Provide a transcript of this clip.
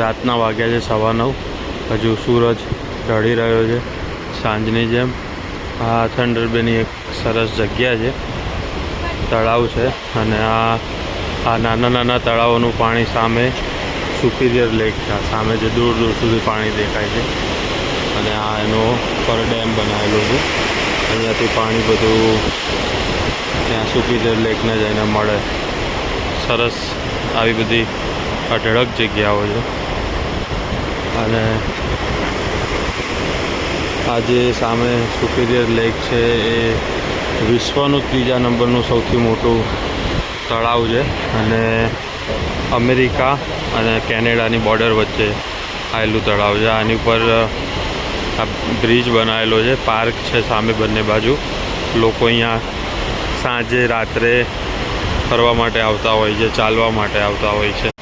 રાતના વાગ્યા છે 9:15. હજુ સૂરજ ઢળી રહ્યો છે સાંજની જેમ. આ થંડર બેની એક સરસ જગ્યા છે, તળાવ છે. અને આ નાના નાના તળાવોનું પાણી સામે સુપિરિયર લેક છે. સામે જે દૂર દૂર સુધી પાણી દેખાય છે. અને આ એનો પર ડેમ બનાવેલો છે. અહીંયાથી પાણી બધું ત્યાં સુપિરિયર લેકને જઈને મળે. સરસ આવી બધી અઢળક જગ્યાઓ છે. અને આ જે સામે સુપિરિયર લેક છે એ વિશ્વનું 3જા નંબરનું સૌથી મોટું તળાવ છે. અને અમેરિકા અને કેનેડાની બોર્ડર વચ્ચે આવેલું તળાવ છે. આની ઉપર આ બ્રિજ બનાવેલો છે, પાર્ક છે સામે બંને બાજુ. લોકો અહીંયા સાંજે રાત્રે ફરવા માટે આવતા હોય છે, ચાલવા માટે આવતા હોય છે.